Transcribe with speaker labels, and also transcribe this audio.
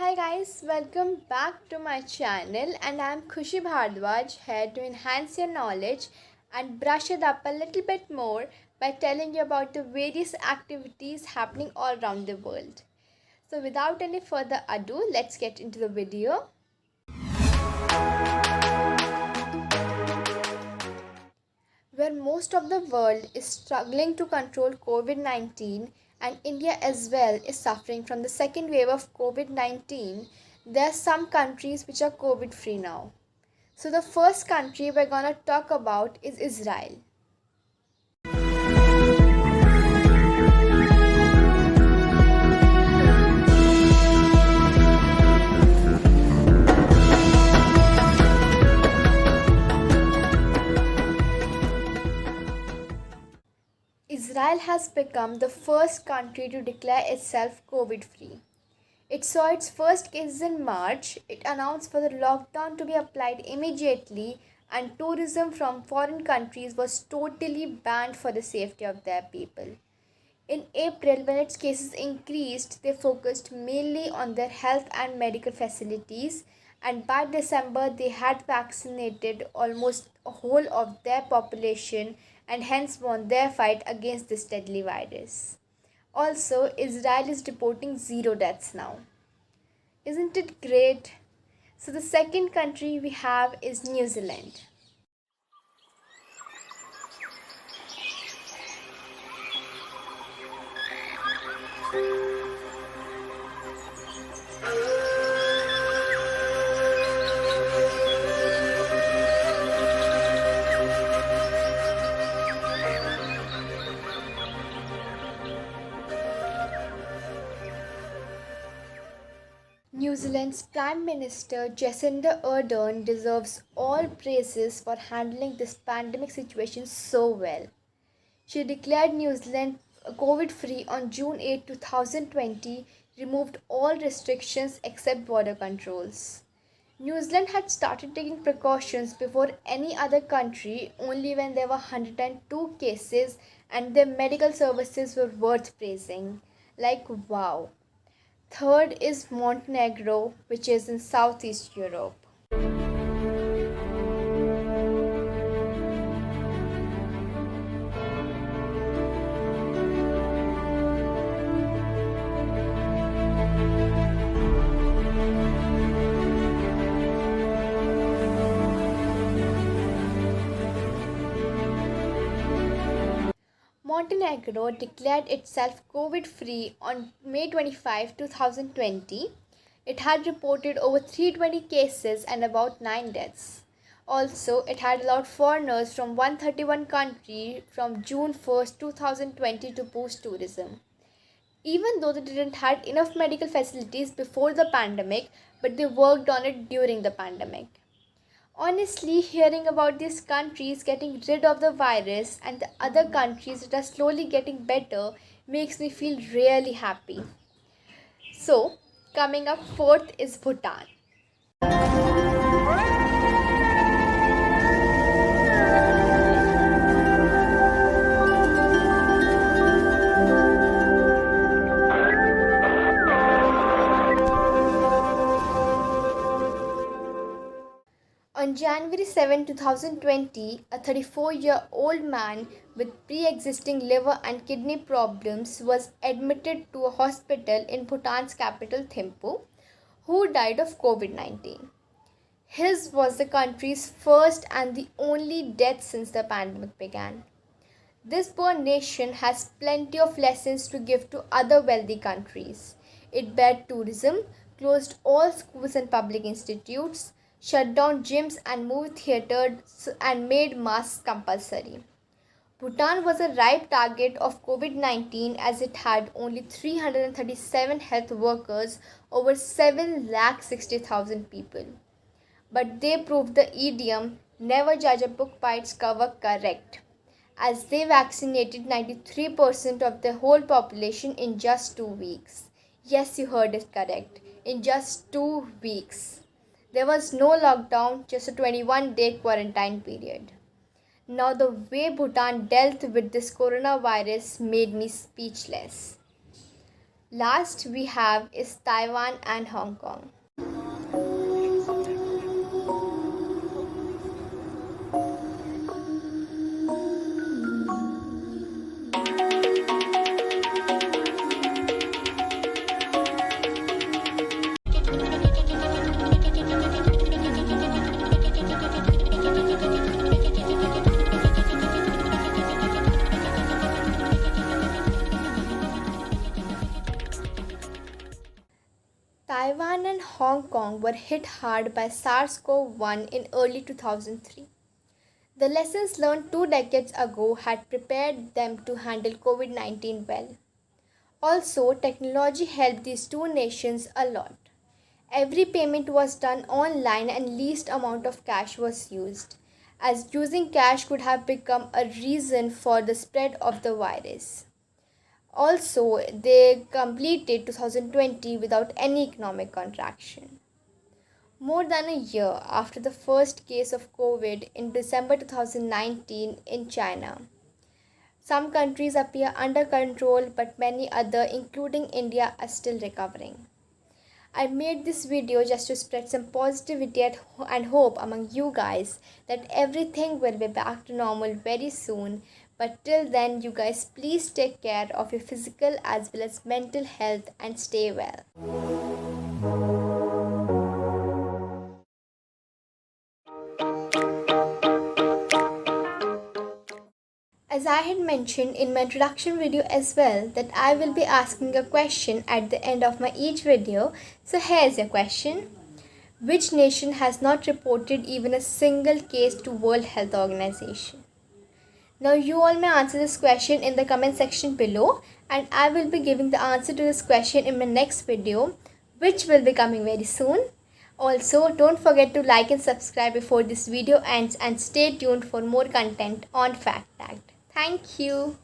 Speaker 1: Hi guys, welcome back to my channel and I am Khushi Bhardwaj here to enhance your knowledge and brush it up a little bit more by telling you about the various activities happening all around the world. So without any further ado, let's get into the video. Where most of the world is struggling to control COVID 19 and India as well is suffering from the second wave of COVID 19, there are some countries which are COVID free now. So, the first country we're gonna talk about is Israel. Israel has become the first country to declare itself COVID free. It saw its first cases in March. It announced for the lockdown to be applied immediately, and tourism from foreign countries was totally banned for the safety of their people. In April, when its cases increased, they focused mainly on their health and medical facilities, and by December, they had vaccinated almost a whole of their population and hence won their fight against this deadly virus. Also, Israel is reporting zero deaths now. Isn't it great? So, the second country we have is New Zealand. New Zealand's Prime Minister Jacinda Ardern deserves all praises for handling this pandemic situation so well. She declared New Zealand COVID free on June 8, 2020, removed all restrictions except border controls. New Zealand had started taking precautions before any other country only when there were 102 cases, and their medical services were worth praising. Like, wow. Third is Montenegro, which is in Southeast Europe. Montenegro declared itself COVID free on May 25, 2020. It had reported over 320 cases and about 9 deaths. Also, it had allowed foreigners from 131 countries from June 1st, 2020 to boost tourism. Even though they didn't have enough medical facilities before the pandemic, but they worked on it during the pandemic. Honestly, hearing about these countries getting rid of the virus and the other countries that are slowly getting better makes me feel really happy. So, coming up fourth is Bhutan. On January 7, 2020, a 34-year-old man with pre-existing liver and kidney problems was admitted to a hospital in Bhutan's capital Thimphu, who died of COVID-19. His was the country's first and the only death since the pandemic began. This poor nation has plenty of lessons to give to other wealthy countries. It banned tourism, closed all schools and public institutes, shut down gyms and movie theaters, and made masks compulsory. Bhutan was a ripe target of COVID 19 as it had only 337 health workers over 7,60,000 people. But they proved the idiom never judge a book by its cover correct, as they vaccinated 93% of the whole population in just 2 weeks. Yes, you heard it correct. In just 2 weeks. There was no lockdown, just a 21-day quarantine period. Now, the way Bhutan dealt with this coronavirus made me speechless. Last we have is Taiwan and Hong Kong. Taiwan and Hong Kong were hit hard by SARS-CoV-1 in early 2003. The lessons learned 2 decades ago had prepared them to handle COVID-19 well. Also, technology helped these two nations a lot. Every payment was done online and least amount of cash was used, as using cash could have become a reason for the spread of the virus. Also, they completed 2020 without any economic contraction. More than a year after the first case of COVID in December 2019 in China, some countries appear under control, but many other, including India, are still recovering. I made this video just to spread some positivity and hope among you guys that everything will be back to normal very soon. But till then, you guys please take care of your physical as well as mental health and stay well. As I had mentioned in my introduction video as well, that I will be asking a question at the end of my each video. So here's your question. Which nation has not reported even a single case to World Health Organization? Now you all may answer this question in the comment section below, and I will be giving the answer to this question in my next video, which will be coming very soon. Also, don't forget to like and subscribe before this video ends, and stay tuned for more content on Fact Tagged. Thank you.